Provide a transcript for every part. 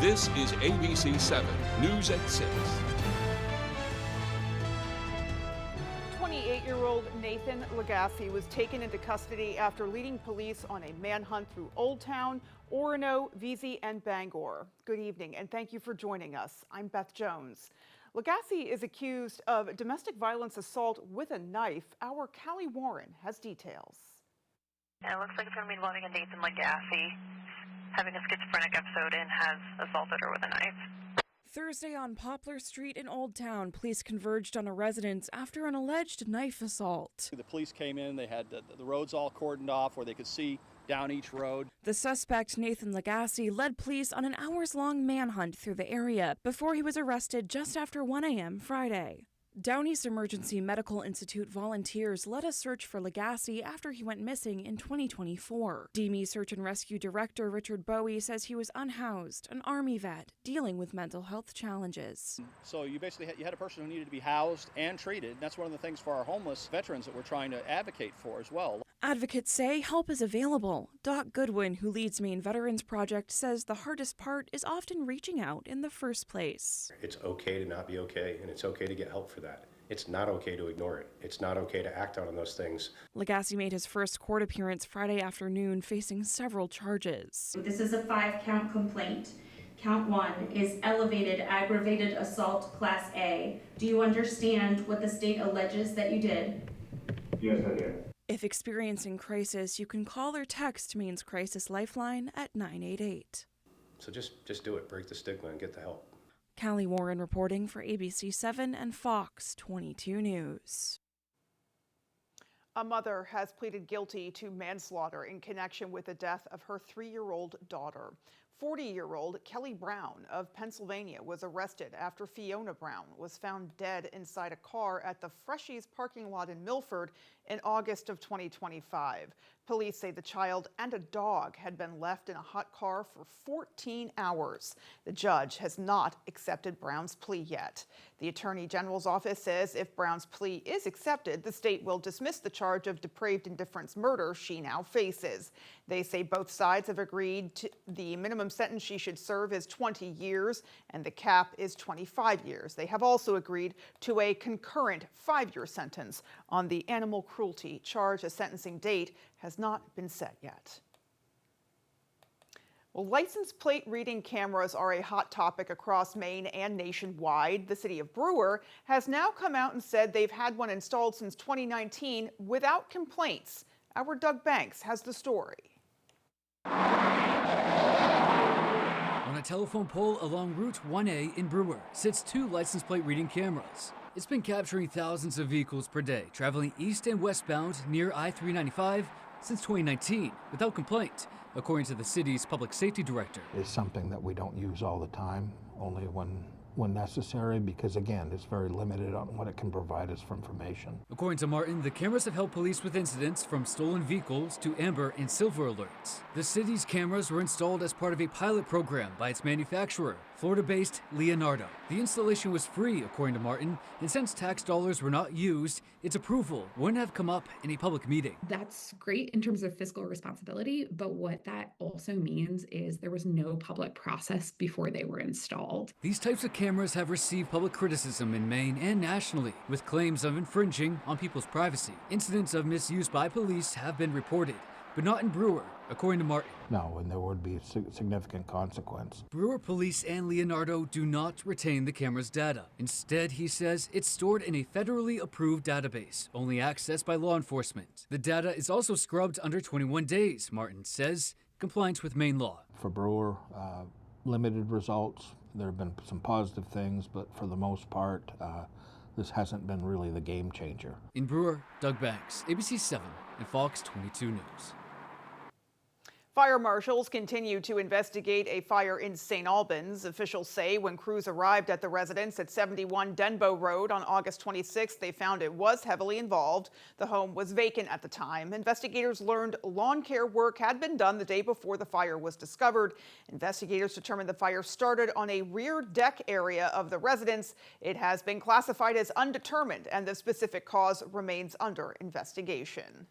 This is ABC 7 News at 6. 28-year-old Nathan Lagasse was taken into custody after leading police on a manhunt through Old Town, Orono, WVII, and Bangor. Good evening, and thank you for joining us. I'm Beth Jones. Lagasse is accused of domestic violence assault with a knife. Our Callie Warren has details. And it looks like it's going to be involving a Nathan Lagasse having a schizophrenic episode and has assaulted her with a knife. Thursday on Poplar Street in Old Town, police converged on a residence after an alleged knife assault. The police came in, they had the roads all cordoned off where they could see down each road. The suspect, Nathan Lagasse, led police on an hours-long manhunt through the area before he was arrested just after 1 a.m. Friday. Down East Emergency Medical Institute volunteers led a search for Lagasse after he went missing in 2024. DME Search and Rescue Director Richard Bowie says he was unhoused, an Army vet, dealing with mental health challenges. So you basically had a person who needed to be housed and treated. That's one of the things for our homeless veterans that we're trying to advocate for as well. Advocates say help is available. Doc Goodwin, who leads Maine Veterans Project, says the hardest part is often reaching out in the first place. It's okay to not be okay, and it's okay to get help for that. It's not okay to ignore it. It's not okay to act out on those things. Lagasse made his first court appearance Friday afternoon, facing several charges. This is a 5-count complaint. Count 1 is elevated aggravated assault class A. Do you understand what the state alleges that you did? Yes, I do. If experiencing crisis, you can call or text Maine's Crisis Lifeline at 988. So just do it. Break the stigma and get the help. Callie Warren reporting for ABC 7 and Fox 22 News. A mother has pleaded guilty to manslaughter in connection with the death of her 3-year-old daughter. 40-year-old Kelly Brown of Pennsylvania was arrested after Fiona Brown was found dead inside a car at the Freshies parking lot in Milford in August of 2025. Police say the child and a dog had been left in a hot car for 14 hours. The judge has not accepted Brown's plea yet. The Attorney General's office says if Brown's plea is accepted, the state will dismiss the charge of depraved indifference murder she now faces. They say both sides have agreed to the minimum sentence she should serve is 20 years and the cap is 25 years. They have also agreed to a concurrent 5-year sentence on the animal cruelty charge. A sentencing date has not been set yet. Well, license plate reading cameras are a hot topic across Maine and nationwide. The city of Brewer has now come out and said they've had one installed since 2019 without complaints. Our Doug Banks has the story. On a telephone pole along Route 1A in Brewer sits 2 license plate reading cameras. It's been capturing thousands of vehicles per day traveling east and westbound near I-395 since 2019 without complaint, according to the city's public safety director. It's something that we don't use all the time, only when necessary, because again, it's very limited on what it can provide us for information. According to Martin, the cameras have helped police with incidents from stolen vehicles to amber and silver alerts. The city's cameras were installed as part of a pilot program by its manufacturer, Florida-based Leonardo. The installation was free, according to Martin, and since tax dollars were not used, its approval wouldn't have come up in a public meeting. That's great in terms of fiscal responsibility, but what that also means is there was no public process before they were installed. These types of cameras have received public criticism in Maine and nationally, with claims of infringing on people's privacy. Incidents of misuse by police have been reported, but not in Brewer, according to Martin. No, and there would be a significant consequence. Brewer Police and Leonardo do not retain the camera's data. Instead, he says, it's stored in a federally approved database, only accessed by law enforcement. The data is also scrubbed under 21 days, Martin says, compliance with Maine law. For Brewer, limited results. There have been some positive things, but for the most part, this hasn't been really the game changer. In Brewer, Doug Banks, ABC 7 and Fox 22 News. Fire marshals continue to investigate a fire in St. Albans. Officials say when crews arrived at the residence at 71 Denbow Road on August 26th, they found it was heavily involved. The home was vacant at the time. Investigators learned lawn care work had been done the day before the fire was discovered. Investigators determined the fire started on a rear deck area of the residence. It has been classified as undetermined, and the specific cause remains under investigation.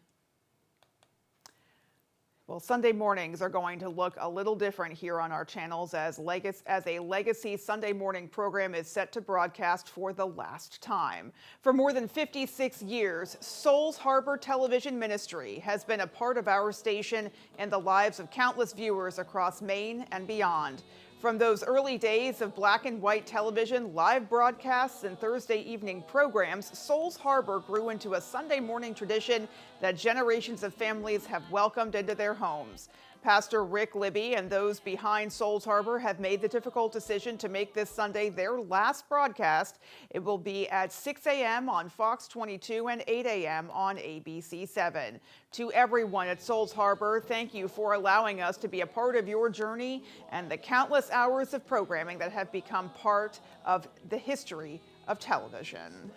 Well, Sunday mornings are going to look a little different here on our channels as a Legacy Sunday morning program is set to broadcast for the last time. For more than 56 years, Souls Harbor Television Ministry has been a part of our station and the lives of countless viewers across Maine and beyond. From those early days of black and white television, live broadcasts, and Thursday evening programs, Souls Harbor grew into a Sunday morning tradition that generations of families have welcomed into their homes. Pastor Rick Libby and those behind Souls Harbor have made the difficult decision to make this Sunday their last broadcast. It will be at 6 a.m. on Fox 22 and 8 a.m. on ABC 7. To everyone at Souls Harbor, thank you for allowing us to be a part of your journey and the countless hours of programming that have become part of the history of television.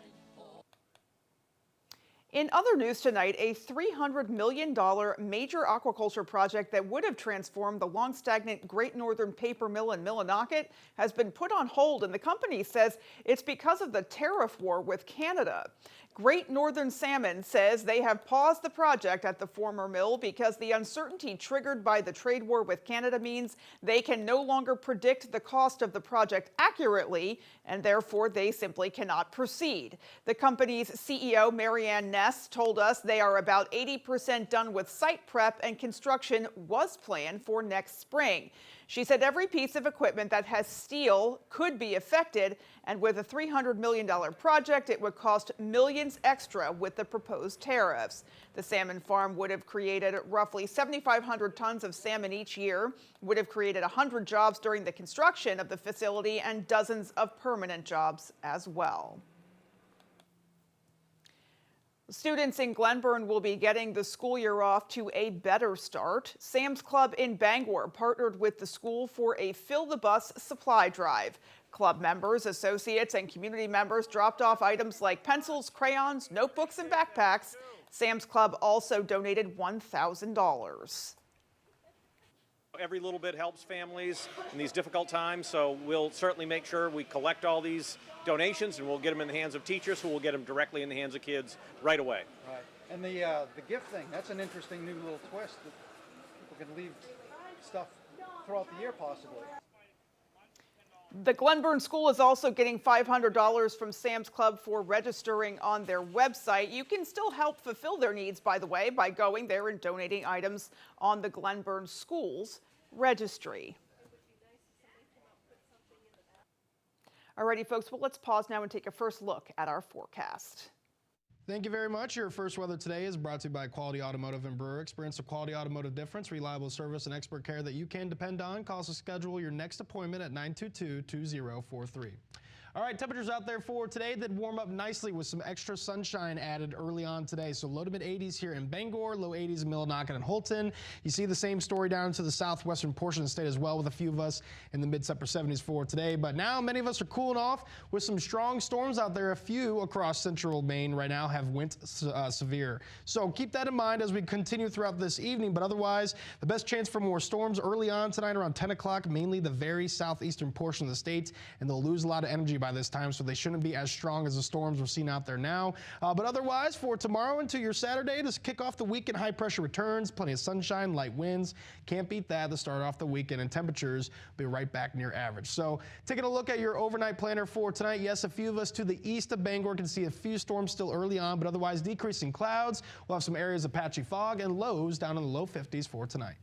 In other news tonight, a $300 million major aquaculture project that would have transformed the long-stagnant Great Northern paper mill in Millinocket has been put on hold, and the company says it's because of the tariff war with Canada. Great Northern Salmon says they have paused the project at the former mill because the uncertainty triggered by the trade war with Canada means they can no longer predict the cost of the project accurately, and therefore they simply cannot proceed. The company's CEO, Marianne Ness, told us they are about 80% done with site prep and construction was planned for next spring. She said every piece of equipment that has steel could be affected, and with a $300 million project, it would cost millions extra with the proposed tariffs. The salmon farm would have created roughly 7,500 tons of salmon each year, would have created 100 jobs during the construction of the facility, and dozens of permanent jobs as well. Students in Glenburn will be getting the school year off to a better start. Sam's Club in Bangor partnered with the school for a Fill the Bus supply drive. Club members, associates, and community members dropped off items like pencils, crayons, notebooks, and backpacks. Sam's Club also donated $1,000. Every little bit helps families in these difficult times, so we'll certainly make sure we collect all these donations and we'll get them in the hands of teachers who will get them directly in the hands of kids right away. Right. And the gift thing, that's an interesting new little twist that people can leave stuff throughout the year possibly. The Glenburn School is also getting $500 from Sam's Club for registering on their website. You can still help fulfill their needs, by the way, by going there and donating items on the Glenburn School's registry. Alrighty, folks, well, let's pause now and take a first look at our forecast. Thank you very much. Your first weather today is brought to you by Quality Automotive and Brewer. Experience a quality automotive difference, reliable service, and expert care that you can depend on. Call us to schedule your next appointment at 922-2043. All right, temperatures out there for today that warm up nicely with some extra sunshine added early on today. So low to mid 80s here in Bangor, low 80s in Millinocket and Holton. You see the same story down to the southwestern portion of the state as well, with a few of us in the mid to upper 70s for today. But now many of us are cooling off with some strong storms out there. A few across central Maine right now have went severe. So keep that in mind as we continue throughout this evening. But otherwise, the best chance for more storms early on tonight around 10 o'clock, mainly the very southeastern portion of the state, and they'll lose a lot of energy by this time, so they shouldn't be as strong as the storms we're seeing out there now. But otherwise, for tomorrow into your Saturday, to kick off the weekend, high pressure returns, plenty of sunshine, light winds. Can't beat that to start off the weekend, and temperatures will be right back near average. So taking a look at your overnight planner for tonight, yes, a few of us to the east of Bangor can see a few storms still early on, but otherwise decreasing clouds. We'll have some areas of patchy fog and lows down in the low 50s for tonight.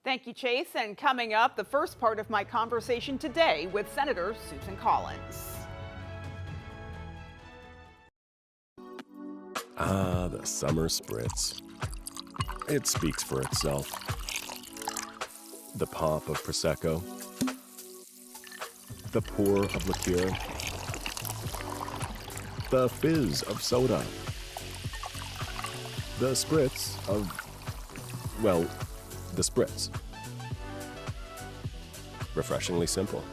Thank you, Chase. And coming up, the first part of my conversation today with Senator Susan Collins. Ah, the summer spritz. It speaks for itself. The pop of Prosecco. The pour of liqueur. The fizz of soda. The spritz of, well, the spritz. Refreshingly simple.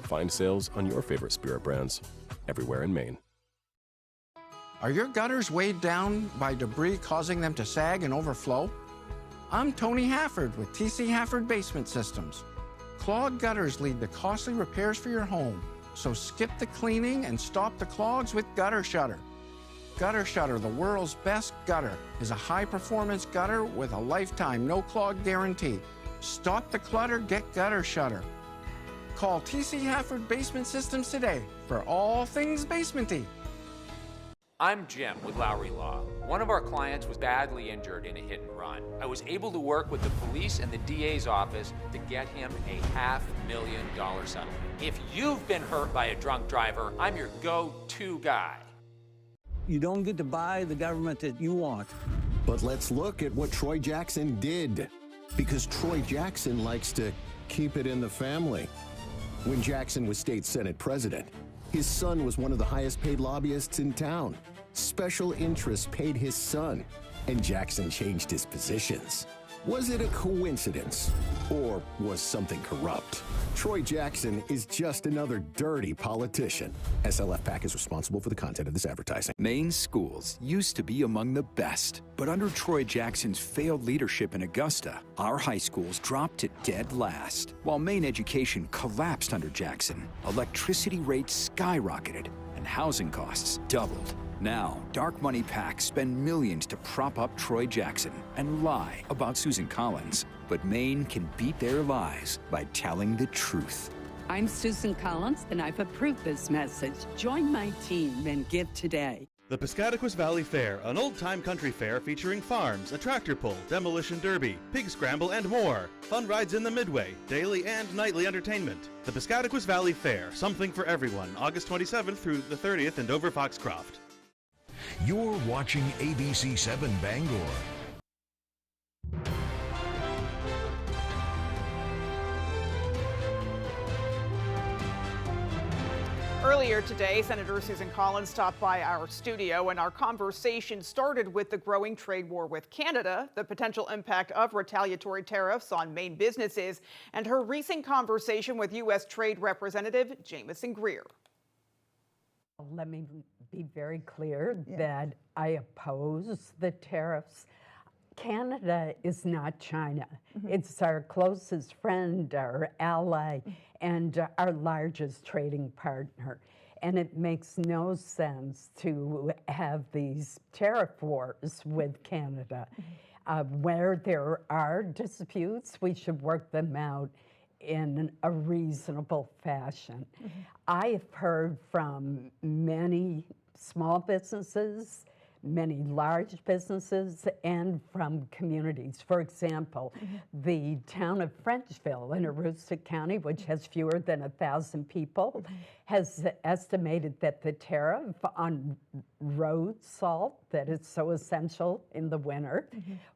Find sales on your favorite spirit brands everywhere in Maine. Are your gutters weighed down by debris causing them to sag and overflow? I'm Tony Hafford with TC Hafford Basement Systems. Clogged gutters lead to costly repairs for your home, so skip the cleaning and stop the clogs with Gutter Shutter. Gutter Shutter, the world's best gutter, is a high-performance gutter with a lifetime no-clog guarantee. Stop the clutter, get Gutter Shutter. Call TC Hafford Basement Systems today for all things basementy. I'm Jim with Lowry Law. One of our clients was badly injured in a hit and run. I was able to work with the police and the DA's office to get him a $500,000 settlement. If you've been hurt by a drunk driver, I'm your go-to guy. You don't get to buy the government that you want. But let's look at what Troy Jackson did, because Troy Jackson likes to keep it in the family. When Jackson was state Senate president, his son was one of the highest paid lobbyists in town. Special interests paid his son, and Jackson changed his positions. Was it a coincidence, or was something corrupt? Troy Jackson is just another dirty politician. SLF PAC is responsible for the content of this advertising. Maine's schools used to be among the best, but under Troy Jackson's failed leadership in Augusta, our high schools dropped to dead last. While Maine education collapsed under Jackson, electricity rates skyrocketed and housing costs doubled. Now, dark money PACs spend millions to prop up Troy Jackson and lie about Susan Collins. But Maine can beat their lies by telling the truth. I'm Susan Collins, and I've approved this message. Join my team and give today. The Piscataquis Valley Fair, an old-time country fair featuring farms, a tractor pull, demolition derby, pig scramble, and more. Fun rides in the Midway, daily and nightly entertainment. The Piscataquis Valley Fair, something for everyone, August 27th through the 30th in Dover Foxcroft. You're watching ABC 7 Bangor. Earlier today, Senator Susan Collins stopped by our studio, and our conversation started with the growing trade war with Canada, the potential impact of retaliatory tariffs on Maine businesses, and her recent conversation with U.S. Trade Representative Jamison Greer. Let me be very clear that I oppose the tariffs. Canada is not China. It's our closest friend, our ally, and our largest trading partner. And it makes no sense to have these tariff wars with Canada. Where there are disputes, we should work them out in a reasonable fashion. I've heard from many small businesses, many large businesses, and from communities. For example, the town of Frenchville in Aroostook County, which has fewer than 1,000 people, has estimated that the tariff on road salt that is so essential in the winter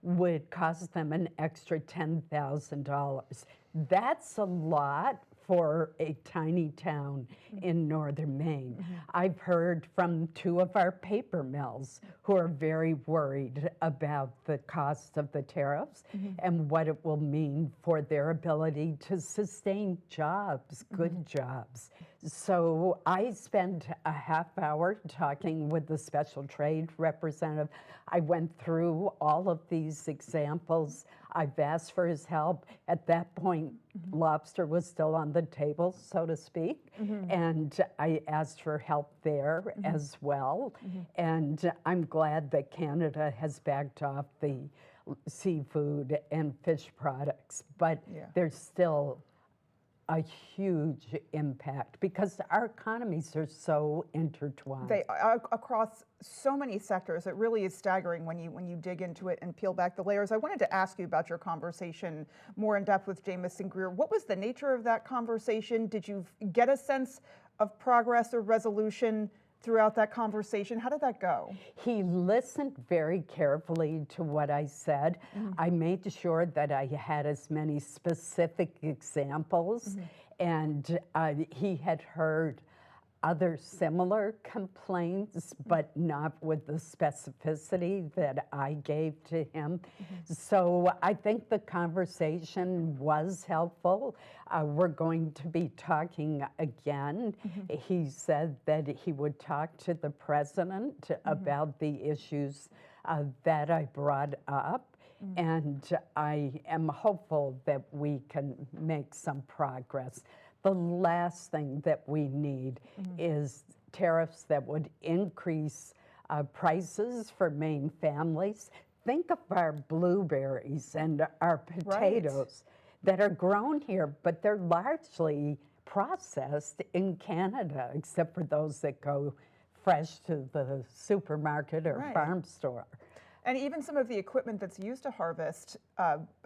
would cost them an extra $10,000. That's a lot for a tiny town in northern Maine. I've heard from 2 of our paper mills who are very worried about the cost of the tariffs and what it will mean for their ability to sustain jobs, good jobs. So I spent a half hour talking with the special trade representative. I went through all of these examples. I've asked for his help. At that point, lobster was still on the table, so to speak, and I asked for help there as well. And I'm glad that Canada has backed off the seafood and fish products, but there's still a huge impact because our economies are so intertwined. They are across so many sectors. It really is staggering when you dig into it and peel back the layers. I wanted to ask you about your conversation more in depth with Jamison Greer. What was the nature of that conversation? Did you get a sense of progress or resolution throughout that conversation? How did that go? He listened very carefully to what I said. I made sure that I had as many specific examples, and he had heard other similar complaints, but not with the specificity that I gave to him. So I think the conversation was helpful. We're going to be talking again. He said that he would talk to the president about the issues that I brought up. And I am hopeful that we can make some progress. The last thing that we need is tariffs that would increase prices for Maine families. Think of our blueberries and our potatoes that are grown here, but they're largely processed in Canada, except for those that go fresh to the supermarket or farm store. And even some of the equipment that's used to harvest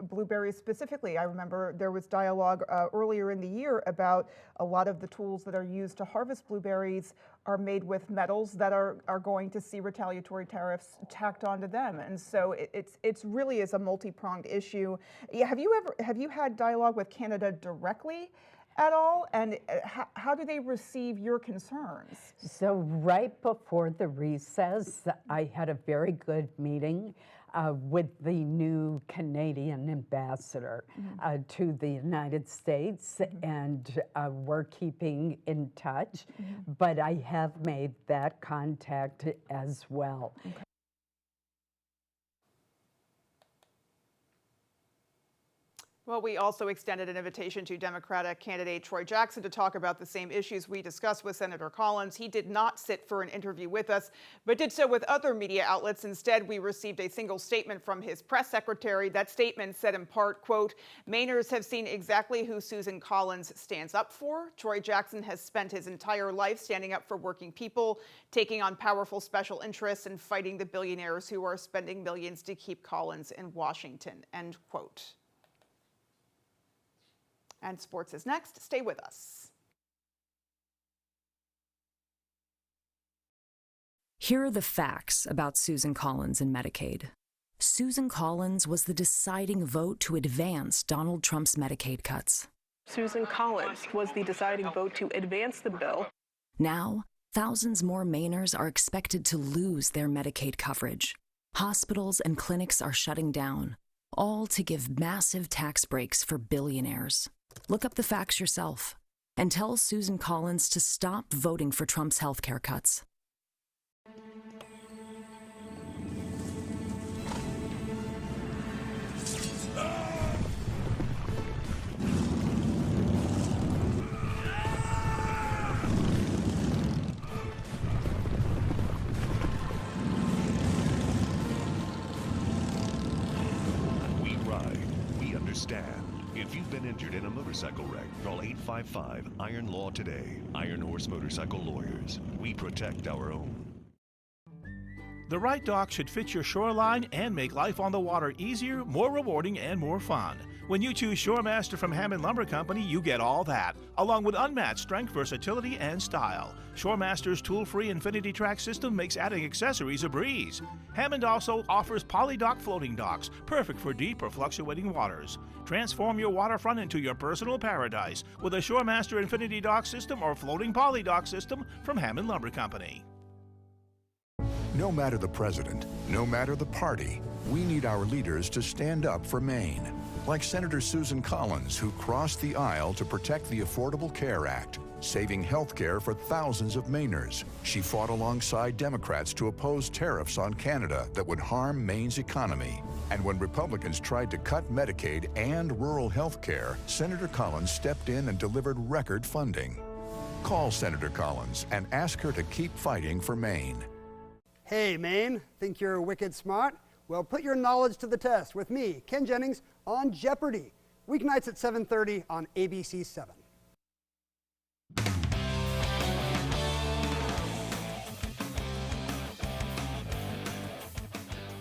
blueberries specifically, I remember there was dialogue earlier in the year about a lot of the tools that are used to harvest blueberries are made with metals that are going to see retaliatory tariffs tacked onto them. And so it's really is a multi-pronged issue. Have you had dialogue with Canada directly at all, and how do they receive your concerns? So right before the recess, I had a very good meeting with the new Canadian ambassador to the United States, and we're keeping in touch, but I have made that contact as well. Well, we also extended an invitation to Democratic candidate Troy Jackson to talk about the same issues we discussed with Senator Collins. He did not sit for an interview with us, but did so with other media outlets. Instead, we received a single statement from his press secretary. That statement said in part, quote, "Mainers have seen exactly who Susan Collins stands up for. Troy Jackson has spent his entire life standing up for working people, taking on powerful special interests, and fighting the billionaires who are spending millions to keep Collins in Washington," end quote. And sports is next. Stay with us. Here are the facts about Susan Collins and Medicaid. Susan Collins was the deciding vote to advance Donald Trump's Medicaid cuts. Susan Collins was the deciding vote to advance the bill. Now, thousands more Mainers are expected to lose their Medicaid coverage. Hospitals and clinics are shutting down, all to give massive tax breaks for billionaires. Look up the facts yourself and tell Susan Collins to stop voting for Trump's health care cuts. We ride, we understand. If you've been injured in a motorcycle wreck, call 855 Iron Law today. Iron Horse Motorcycle Lawyers. We protect our own. The right dock should fit your shoreline and make life on the water easier, more rewarding, and more fun. When you choose Shoremaster from Hammond Lumber Company, you get all that, along with unmatched strength, versatility, and style. Shoremaster's tool-free Infinity Track system makes adding accessories a breeze. Hammond also offers polydock floating docks, perfect for deep or fluctuating waters. Transform your waterfront into your personal paradise with a Shoremaster Infinity Dock system or floating polydock system from Hammond Lumber Company. No matter the president, no matter the party, we need our leaders to stand up for Maine. Like Senator Susan Collins, who crossed the aisle to protect the Affordable Care Act, saving health care for thousands of Mainers. She fought alongside Democrats to oppose tariffs on Canada that would harm Maine's economy. And when Republicans tried to cut Medicaid and rural health care, Senator Collins stepped in and delivered record funding. Call Senator Collins and ask her to keep fighting for Maine. Hey, Maine, think you're wicked smart? Well, put your knowledge to the test with me, Ken Jennings, on Jeopardy! Weeknights at 7:30 on ABC 7.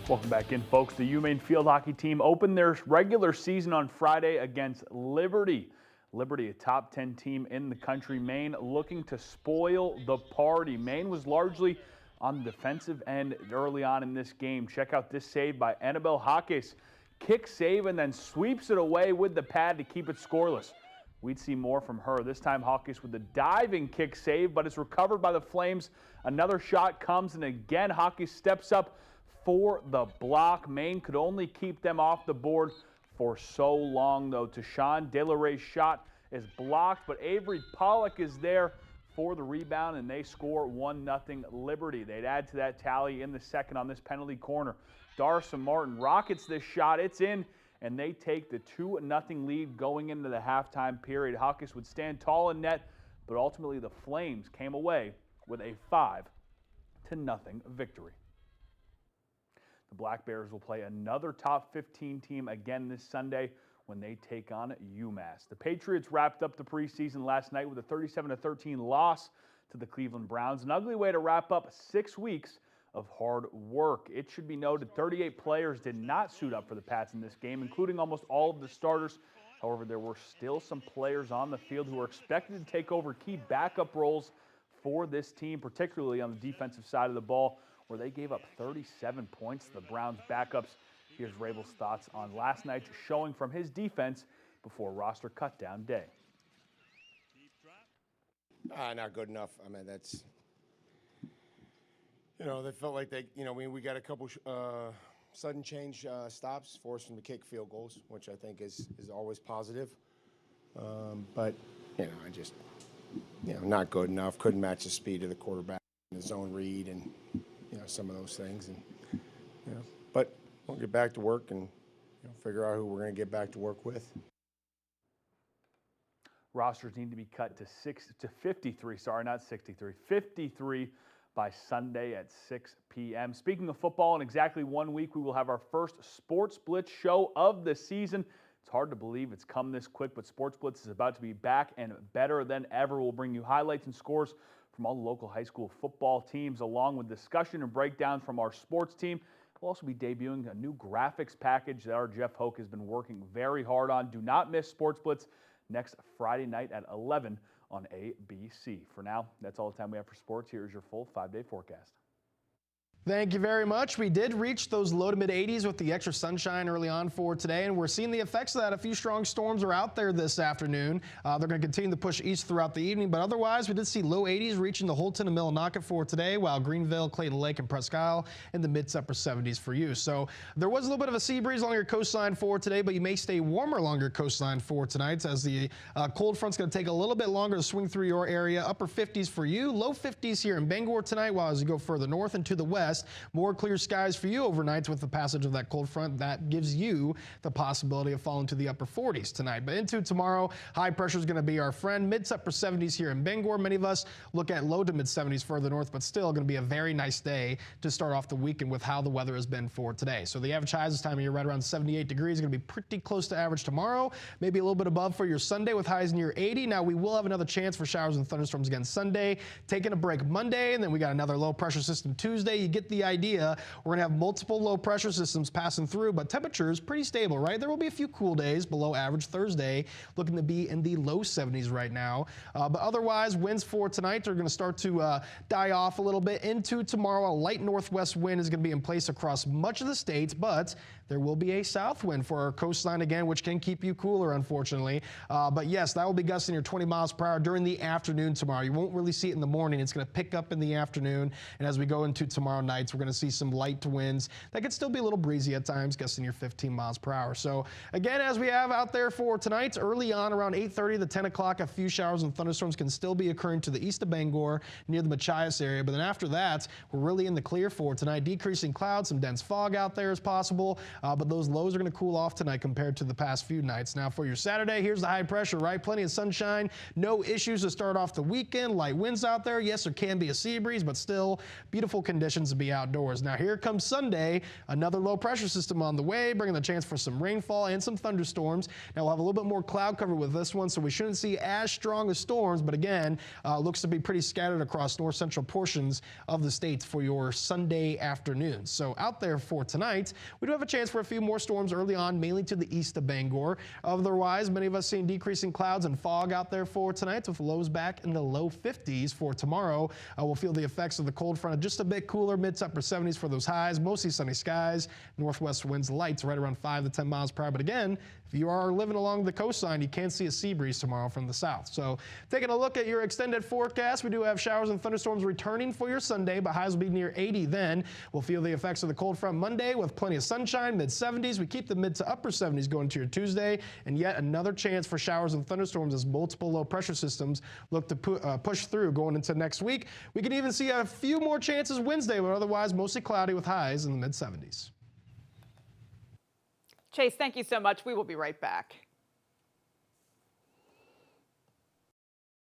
Welcome back in, folks. The UMaine field hockey team opened their regular season on Friday against Liberty. Liberty, a top 10 team in the country. Maine looking to spoil the party. Maine was largely on the defensive end early on in this game. Check out this save by Annabelle Hawkes. Kick save and then sweeps it away with the pad to keep it scoreless. We'd see more from her. This time Hawkes with a diving kick save, but it's recovered by the Flames. Another shot comes, and again Hawkes steps up for the block. Maine could only keep them off the board for so long, though. Tashawn Delaray's shot is blocked, but Avery Pollock is there for the rebound, and they score 1-0 Liberty. They'd add to that tally in the second on this penalty corner. Darcy Martin rockets this shot. It's in, and they take the 2-0 lead going into the halftime period. Hawkes would stand tall in net, but ultimately the Flames came away with a 5-0 victory. Black Bears will play another top 15 team again this Sunday when they take on UMass. The Patriots wrapped up the preseason last night with a 37-13 loss to the Cleveland Browns, an ugly way to wrap up 6 weeks of hard work. It should be noted 38 players did not suit up for the Pats in this game, including almost all of the starters. However, there were still some players on the field who are expected to take over key backup roles for this team, particularly on the defensive side of the ball, where they gave up 37 points to the Browns backups. Here's Rabel's thoughts on last night's showing from his defense before roster cutdown day. Not good enough. I mean, that's, they felt like we got a couple sudden change stops, forced them to kick field goals, which I think is always positive. But, I just, not good enough. Couldn't match the speed of the quarterback in his zone read and, some of those things. And, but we'll get back to work and figure out who we're going to get back to work with. Rosters need to be cut to 53, sorry, not 63, 53 by Sunday at 6 p.m. Speaking of football, in exactly 1 week, we will have our first Sports Blitz show of the season. It's hard to believe it's come this quick, but Sports Blitz is about to be back and better than ever. We'll bring you highlights and scores from all the local high school football teams, along with discussion and breakdown from our sports team. We'll also be debuting a new graphics package that our Jeff Hoke has been working very hard on. Do not miss Sports Blitz next Friday night at 11 on ABC. For now, that's all the time we have for sports. Here's your full 5-day forecast. Thank you very much. We did reach those low to mid 80s with the extra sunshine early on for today, and we're seeing the effects of that. A few strong storms are out there this afternoon. They're going to continue to push east throughout the evening, but otherwise we did see low 80s reaching the Holton and Millinocket for today, while Greenville, Clayton Lake, and Presque Isle in the mid to upper 70s for you. So there was a little bit of a sea breeze along your coastline for today, but you may stay warmer along your coastline for tonight, as the cold front's going to take a little bit longer to swing through your area. Upper 50s for you, low 50s here in Bangor tonight, while as you go further north and to the west, more clear skies for you overnight with the passage of that cold front. That gives you the possibility of falling to the upper 40s tonight. But into tomorrow, high pressure is going to be our friend. Mid to upper 70s here in Bangor. Many of us look at low to mid 70s further north, but still going to be a very nice day to start off the weekend with how the weather has been for today. So the average highs this time of year right around 78 degrees. Going to be pretty close to average tomorrow. Maybe a little bit above for your Sunday with highs near 80. Now we will have another chance for showers and thunderstorms again Sunday. Taking a break Monday, and then we got another low pressure system Tuesday. You get the idea. We're going to have multiple low pressure systems passing through, but temperatures pretty stable, right? There will be a few cool days below average Thursday, looking to be in the low 70s right now. But otherwise, winds for tonight are going to start to die off a little bit. Into tomorrow, a light northwest wind is going to be in place across much of the state, but there will be a south wind for our coastline again, which can keep you cooler, unfortunately. But yes, that will be gusting near 20 miles per hour during the afternoon tomorrow. You won't really see it in the morning. It's going to pick up in the afternoon. And as we go into tomorrow nights, we're going to see some light winds that could still be a little breezy at times, gusting near 15 miles per hour. So again, as we have out there for tonight, early on around 8:30 to 10 o'clock, a few showers and thunderstorms can still be occurring to the east of Bangor near the Machias area. But then after that, we're really in the clear for tonight. Decreasing clouds, some dense fog out there is possible, but those lows are going to cool off tonight compared to the past few nights. Now for your Saturday, here's the high pressure, right? Plenty of sunshine, no issues to start off the weekend. Light winds out there. Yes, there can be a sea breeze, but still beautiful conditions to be outdoors. Now here comes Sunday, another low pressure system on the way, bringing the chance for some rainfall and some thunderstorms. Now we'll have a little bit more cloud cover with this one, so we shouldn't see as strong as storms, but again, looks to be pretty scattered across north central portions of the states for your Sunday afternoon. So out there for tonight, we do have a chance for a few more storms early on, mainly to the east of Bangor. Otherwise, many of us seeing decreasing clouds and fog out there for tonight, with lows back in the low 50s for tomorrow. We'll feel the effects of the cold front, just a bit cooler, mid to upper 70s for those highs, mostly sunny skies, northwest winds lights right around 5 to 10 miles per hour. But again, if you are living along the coastline, you can see a sea breeze tomorrow from the south. So taking a look at your extended forecast, we do have showers and thunderstorms returning for your Sunday, but highs will be near 80 then. We'll feel the effects of the cold front Monday with plenty of sunshine, mid 70s. We keep the mid to upper 70s going to your Tuesday, and yet another chance for showers and thunderstorms as multiple low pressure systems look to push through going into next week. We can even see a few more chances Wednesday, but otherwise mostly cloudy with highs in the mid 70s. Chase, thank you so much. We will be right back.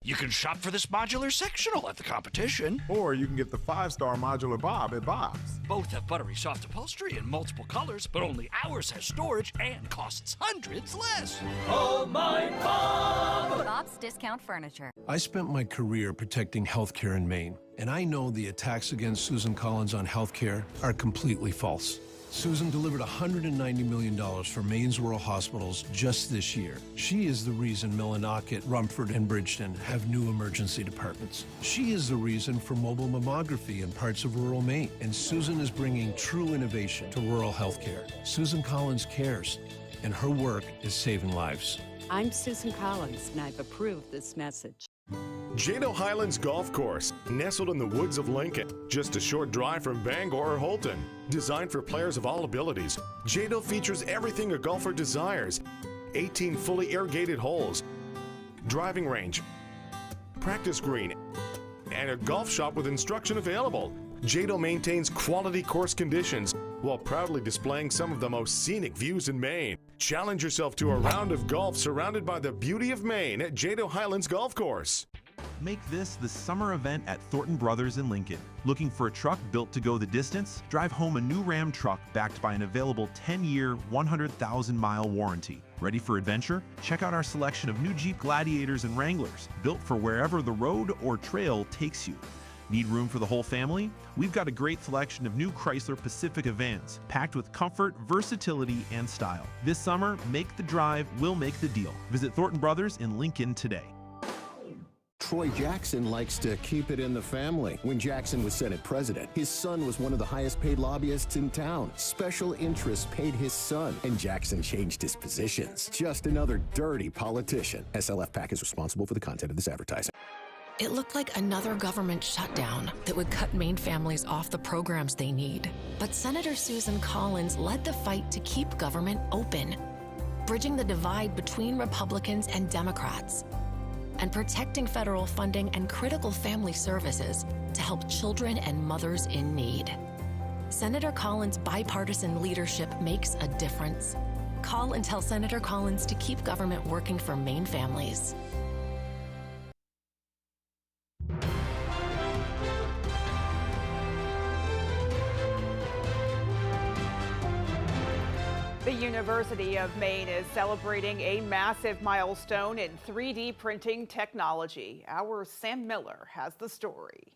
You can shop for this modular sectional at the competition. Or you can get the 5-star modular Bob at Bob's. Both have buttery soft upholstery in multiple colors, but only ours has storage and costs hundreds less. Oh, my Bob! Bob's Discount Furniture. I spent my career protecting healthcare in Maine, and I know the attacks against Susan Collins on healthcare are completely false. Susan delivered $190 million for Maine's rural hospitals just this year. She is the reason Millinocket, Rumford, and Bridgeton have new emergency departments. She is the reason for mobile mammography in parts of rural Maine. And Susan is bringing true innovation to rural healthcare. Susan Collins cares, and her work is saving lives. I'm Susan Collins, and I've approved this message. Jado Highlands Golf Course, nestled in the woods of Lincoln, just a short drive from Bangor or Holton. Designed for players of all abilities, Jado features everything a golfer desires. 18 fully irrigated holes, driving range, practice green, and a golf shop with instruction available. Jado maintains quality course conditions while proudly displaying some of the most scenic views in Maine. Challenge yourself to a round of golf surrounded by the beauty of Maine at Jado Highlands Golf Course. Make this the summer event at Thornton Brothers in Lincoln. Looking for a truck built to go the distance? Drive home a new Ram truck backed by an available 10-year, 100,000-mile warranty. Ready for adventure? Check out our selection of new Jeep Gladiators and Wranglers, built for wherever the road or trail takes you. Need room for the whole family? We've got a great selection of new Chrysler Pacifica vans, packed with comfort, versatility, and style. This summer, make the drive, we'll make the deal. Visit Thornton Brothers in Lincoln today. Troy Jackson likes to keep it in the family. When Jackson was Senate president, his son was one of the highest paid lobbyists in town. Special interests paid his son, and Jackson changed his positions. Just another dirty politician. SLF PAC is responsible for the content of this advertising. It looked like another government shutdown that would cut Maine families off the programs they need. But Senator Susan Collins led the fight to keep government open, bridging the divide between Republicans and Democrats, and protecting federal funding and critical family services to help children and mothers in need. Senator Collins' bipartisan leadership makes a difference. Call and tell Senator Collins to keep government working for Maine families. The University of Maine is celebrating a massive milestone in 3D printing technology. Our Sam Miller has the story.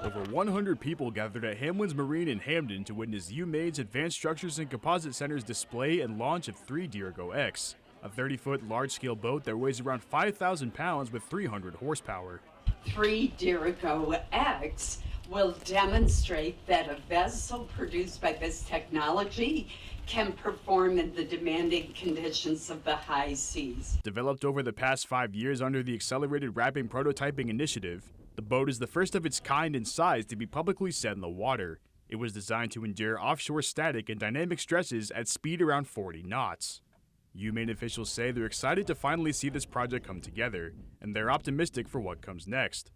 Over 100 people gathered at Hamlin's Marine in Hamden to witness UMaine's Advanced Structures and Composite Center's display and launch of 3 Dirigo X, a 30-foot large-scale boat that weighs around 5,000 pounds with 300 horsepower. 3 Dirigo X will demonstrate that a vessel produced by this technology can perform in the demanding conditions of the high seas. Developed over the past 5 years under the Accelerated Rapid Prototyping Initiative, the boat is the first of its kind in size to be publicly set in the water. It was designed to endure offshore static and dynamic stresses at speed around 40 knots. UMaine officials say they're excited to finally see this project come together, and they're optimistic for what comes next.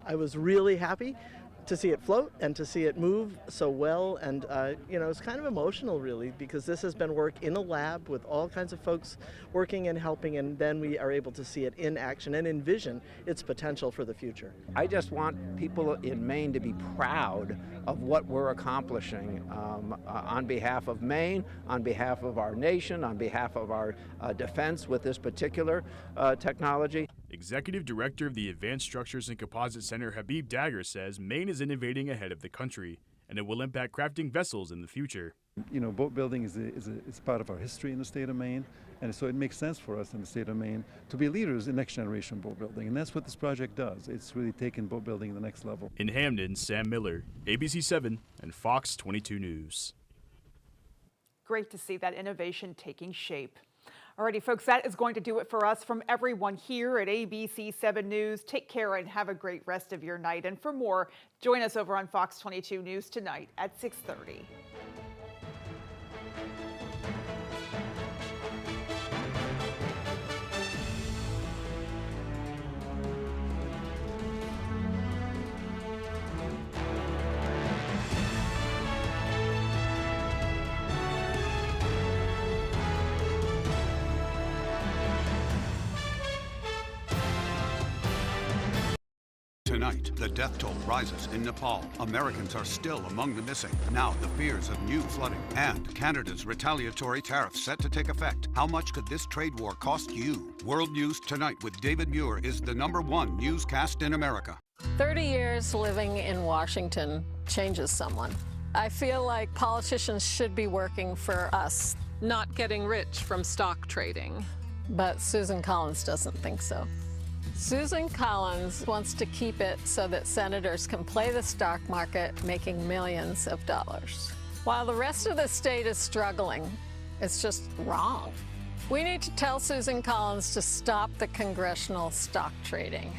I was really happy to see it float and to see it move so well, and it's kind of emotional really, because this has been work in a lab with all kinds of folks working and helping, and then we are able to see it in action and envision its potential for the future. I just want people in Maine to be proud of what we're accomplishing on behalf of Maine, on behalf of our nation, on behalf of our defense with this particular technology. Executive Director of the Advanced Structures and Composite Center, Habib Dagger, says Maine is innovating ahead of the country, and it will impact crafting vessels in the future. Boat building is part of our history in the state of Maine, and so it makes sense for us in the state of Maine to be leaders in next generation boat building, and that's what this project does. It's really taken boat building to the next level. In Hamden, Sam Miller, ABC 7 and Fox 22 News. Great to see that innovation taking shape. Alrighty, folks, that is going to do it for us. From everyone here at ABC 7 News, take care and have a great rest of your night. And for more, join us over on Fox 22 News tonight at 6:30. Tonight, the death toll rises in Nepal. Americans are still among the missing. Now, the fears of new flooding and Canada's retaliatory tariffs set to take effect. How much could this trade war cost you? World News Tonight with David Muir is the #1 newscast in America. 30 years living in Washington changes someone. I feel like politicians should be working for us, not getting rich from stock trading. But Susan Collins doesn't think so. Susan Collins wants to keep it so that senators can play the stock market, making millions of dollars. While the rest of the state is struggling, it's just wrong. We need to tell Susan Collins to stop the congressional stock trading.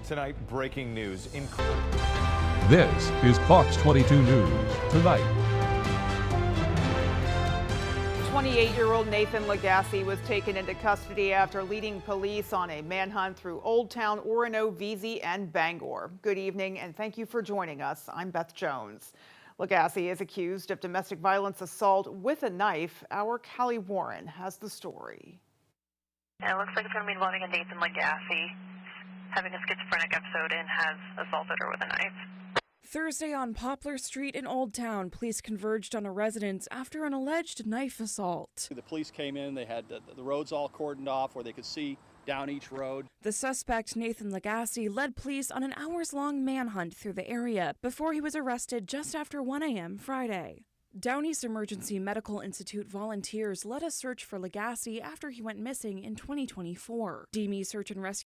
Tonight, breaking news. This is Fox 22 News Tonight. 28-year-old Nathan Lagasse was taken into custody after leading police on a manhunt through Old Town, Orono, WVII, and Bangor. Good evening, and thank you for joining us. I'm Beth Jones. Lagasse is accused of domestic violence assault with a knife. Our Callie Warren has the story. It looks like it's going to be involving a Nathan Lagasse having a schizophrenic episode and has assaulted her with a knife. Thursday on Poplar Street in Old Town, police converged on a residence after an alleged knife assault. The police came in, they had the roads all cordoned off where they could see down each road. The suspect, Nathan Lagasse, led police on an hours-long manhunt through the area before he was arrested just after 1 a.m. Friday. Down East Emergency Medical Institute volunteers led a search for Lagasse after he went missing in 2024. DME Search and Rescue